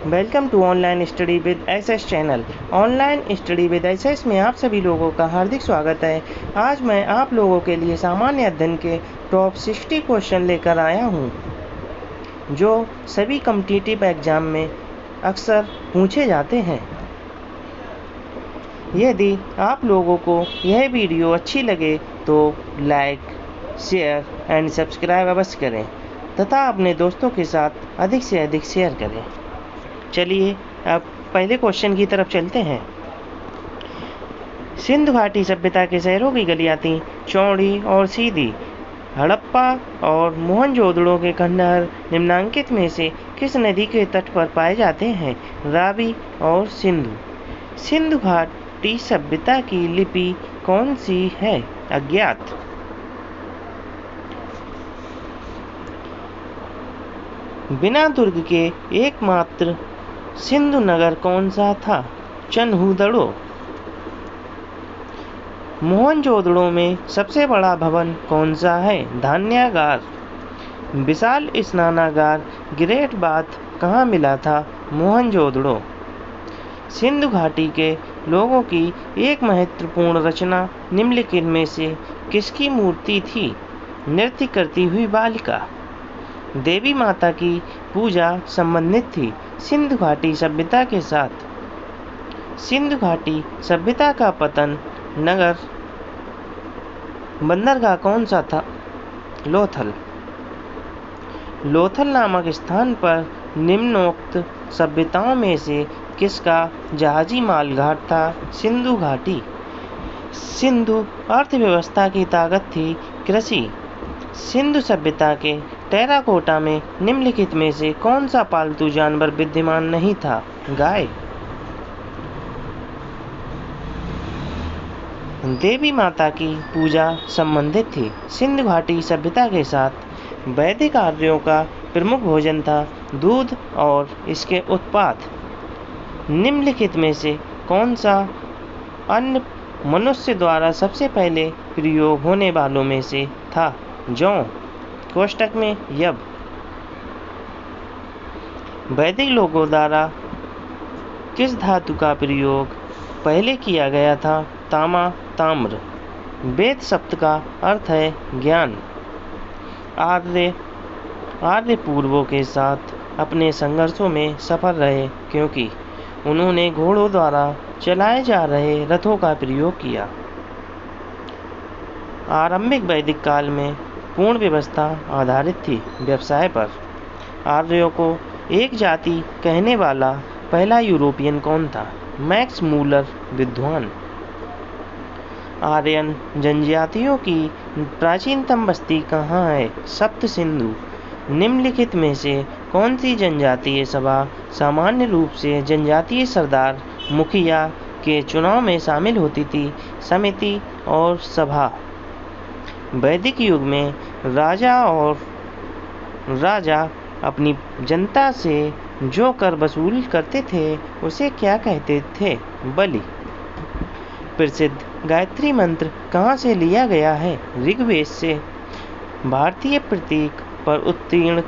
Welcome to online study with SS channel. Online study with SS में आप सभी लोगों का हार्दिक स्वागत है। आज मैं आप लोगों के लिए सामान्य अध्ययन के टॉप 60 क्वेश्चन लेकर आया हूं, जो सभी कॉम्पिटिटिव एग्जाम में अक्सर पूछे जाते हैं। यदि आप लोगों को यह वीडियो अच्छी लगे तो लाइक, शेयर एंड सब्सक्राइब अवश्य करें तथा अपने दोस्तों के साथ अधिक से अधिक शेयर करें। चलिए अब पहले क्वेश्चन की तरफ चलते हैं। सिंधु घाटी सभ्यता के शहरों की गलियां थीं चौड़ी और सीधी। हड़प्पा और मोहनजोदड़ो के खंडहर निम्नांकित में से किस नदी के तट पर पाए जाते हैं? रावी और सिंधु। सिंधु घाटी सभ्यता की लिपि कौन सी है? अज्ञात। बिना दुर्ग के एकमात्र सिंधु नगर कौन सा था? चन्हूदड़ो। मोहनजोदड़ो में सबसे बड़ा भवन कौन सा है? धान्यागार। विशाल स्नानागार ग्रेट बाथ कहाँ मिला था? मोहनजोदड़ो। सिंधु घाटी के लोगों की एक महत्वपूर्ण रचना निम्नलिखित में से किसकी मूर्ति थी? नृत्य करती हुई बालिका। देवी माता की पूजा संबंधित थी सिंधु घाटी सभ्यता के साथ। सिंधु घाटी सभ्यता का पतन नगर बंदरगाह कौन सा था? लोथल। लोथल नामक स्थान पर निम्नोक्त सभ्यताओं में से किसका जहाजी मालघाट था? सिंधु घाटी। सिंधु अर्थव्यवस्था की ताकत थी कृषि। सिंधु सभ्यता के टेराकोटा में निम्नलिखित में से कौन सा पालतू जानवर विद्यमान नहीं था? गाय। देवी माता की पूजा संबंधित थी सिंधु घाटी सभ्यता के साथ। वैदिक आर्यों का प्रमुख भोजन था दूध और इसके उत्पाद। निम्नलिखित में से कौन सा अन्न मनुष्य द्वारा सबसे पहले प्रयोग होने वालों में से था? जौ। कोष्टक में यब। वैदिक लोगों द्वारा किस धातु का प्रयोग पहले किया गया था? तामा, ताम्र। वेद शब्द का अर्थ है ज्ञान। आर्य पूर्वों के साथ अपने संघर्षों में सफल रहे क्योंकि उन्होंने घोड़ों द्वारा चलाए जा रहे रथों का प्रयोग किया। आरंभिक वैदिक काल में पूर्ण व्यवस्था आधारित थी व्यवसाय पर। आर्यों को एक जाति कहने वाला पहला यूरोपियन कौन था? मैक्स मूलर विद्वान। आर्यन जनजातियों की प्राचीनतम बस्ती कहाँ है? सप्त सिंधु। निम्नलिखित में से कौन सी जनजातीय सभा सामान्य रूप से जनजातीय सरदार मुखिया के चुनाव में शामिल होती थी? समिति और सभा। वैदिक युग में राजा अपनी जनता से जो कर वसूल करते थे उसे क्या कहते थे? बलि। प्रसिद्ध गायत्री मंत्र कहाँ से लिया गया है? ऋग्वेद से। भारतीय प्रतीक पर उत्तीर्ण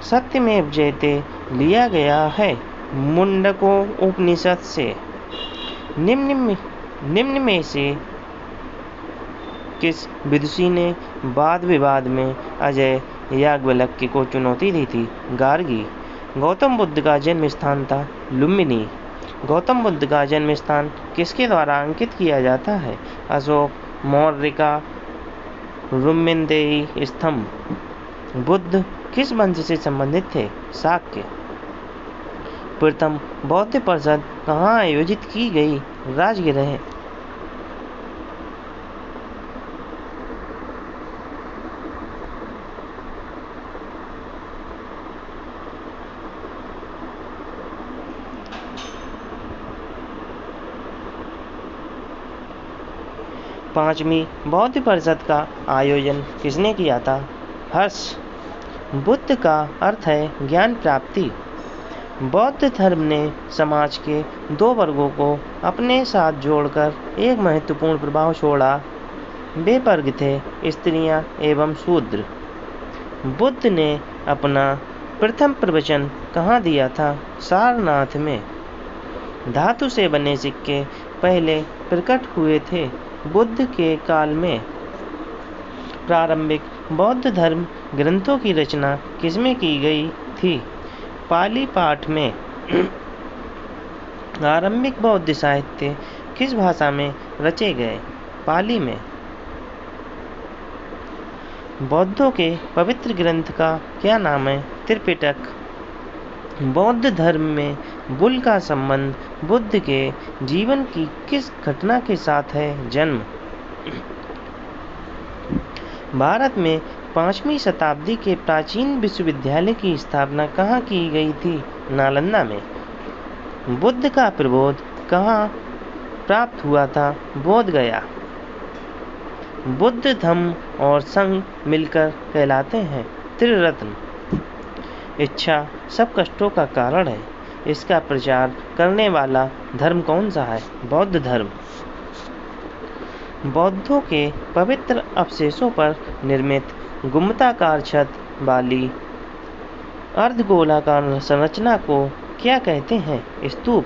सत्यमेव जयते लिया गया है मुंडको उपनिषद से। निम्न में से किस विदुषी ने वाद विवाद में अजय याज्ञवल्क्य को चुनौती दी थी? गार्गी। गौतम बुद्ध का जन्म स्थान था लुम्बिनी। गौतम बुद्ध का जन्म स्थान किसके द्वारा अंकित किया जाता है? अशोक मौर्य का रुम्मिन्देही स्तंभ। बुद्ध किस वंश से संबंधित थे? शाक्य। प्रथम बौद्ध परिषद कहाँ आयोजित की गई? राजगृह। पांचवी बौद्ध परिषद का आयोजन किसने किया था? हर्ष। बुद्ध का अर्थ है ज्ञान प्राप्ति। बौद्ध धर्म ने समाज के दो वर्गों को अपने साथ जोड़कर एक महत्वपूर्ण प्रभाव छोड़ा। वे वर्ग थे स्त्रियां एवं शूद्र। बुद्ध ने अपना प्रथम प्रवचन कहाँ दिया था? सारनाथ में। धातु से बने सिक्के पहले प्रकट हुए थे बुद्ध के काल में। प्रारंभिक बौद्ध धर्म ग्रंथों की रचना किसमें की गई थी? पाली पाठ में। आरंभिक बौद्ध साहित्य किस भाषा में रचे गए? पाली में। बौद्धों के पवित्र ग्रंथ का क्या नाम है? त्रिपिटक। बौद्ध धर्म में बुल का संबंध बुद्ध के जीवन की किस घटना के साथ है? जन्म। भारत में 5वीं शताब्दी के प्राचीन विश्वविद्यालय की स्थापना कहाँ की गई थी? नालंदा में। बुद्ध का प्रबोध कहाँ प्राप्त हुआ था? बोध गया। बुद्ध धम्म और संघ मिलकर कहलाते हैं त्रिरत्न। इच्छा सब कष्टों का कारण है, इसका प्रचार करने वाला धर्म कौन सा है? बौद्ध धर्म। बौद्धों के पवित्र अवशेषों पर निर्मित गुम्बदाकार छत वाली अर्धगोलाकार संरचना को क्या कहते हैं? स्तूप।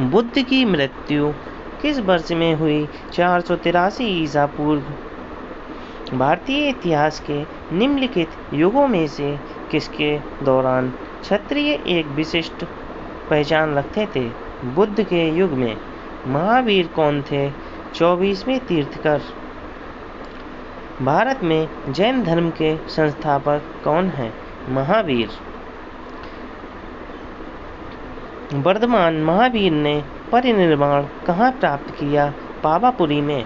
बुद्ध की मृत्यु किस वर्ष में हुई? 483 ईसा पूर्व। भारतीय इतिहास के निम्नलिखित युगों में से किसके दौरान क्षत्रिय एक विशिष्ट पहचान रखते थे? बुद्ध के युग में। महावीर कौन थे? 24वें तीर्थकर। भारत में जैन धर्म के संस्थापक कौन हैं? महावीर। वर्धमान महावीर ने परिनिर्वाण कहाँ प्राप्त किया? पावापुरी में।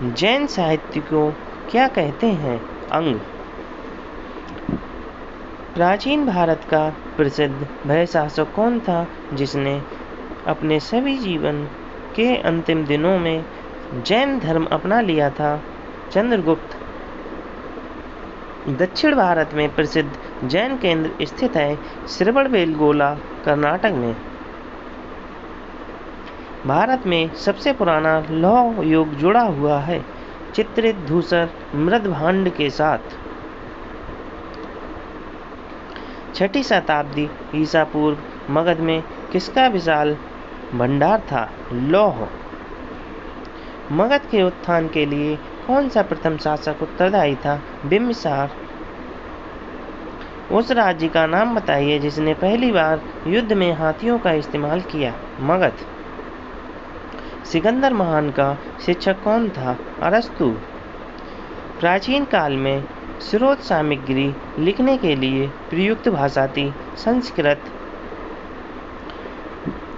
जैन साहित्य को क्या कहते हैं? अंग। प्राचीन भारत का प्रसिद्ध भय शासक कौन था जिसने अपने सभी जीवन के अंतिम दिनों में जैन धर्म अपना लिया था? चंद्रगुप्त। दक्षिण भारत में प्रसिद्ध जैन केंद्र स्थित है श्रवणबेलगोला, कर्नाटक में। भारत में सबसे पुराना लौह युग जुड़ा हुआ है चित्रित धूसर मृदभांड के साथ। 6ठी शताब्दी ईसा पूर्व मगध में किसका विशाल भंडार था? लौह। मगध के उत्थान के लिए कौन सा प्रथम शासक उत्तरदायी था? बिम्बिसार। उस राज्य का नाम बताइए जिसने पहली बार युद्ध में हाथियों का इस्तेमाल किया? मगध। सिकंदर महान का शिक्षक कौन था? अरस्तु। प्राचीन काल में स्रोत सामग्री लिखने के लिए प्रयुक्त भाषा थी संस्कृत।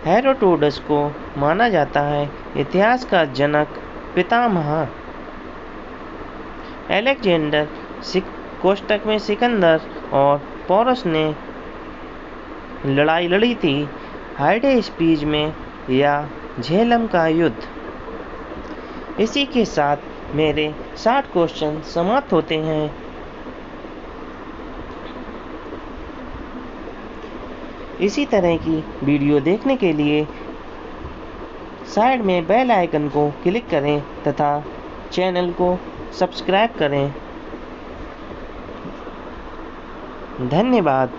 हेरोडोटस को माना जाता है इतिहास का जनक पितामह। अलेक्जेंडर कोष्टक में सिकंदर और पोरस ने लड़ाई लड़ी थी हाइडेस्पीज में या झेलम का युद्ध। इसी के साथ मेरे 60 क्वेश्चन समाप्त होते हैं। इसी तरह की वीडियो देखने के लिए साइड में बेल आइकन को क्लिक करें तथा चैनल को सब्सक्राइब करें। धन्यवाद।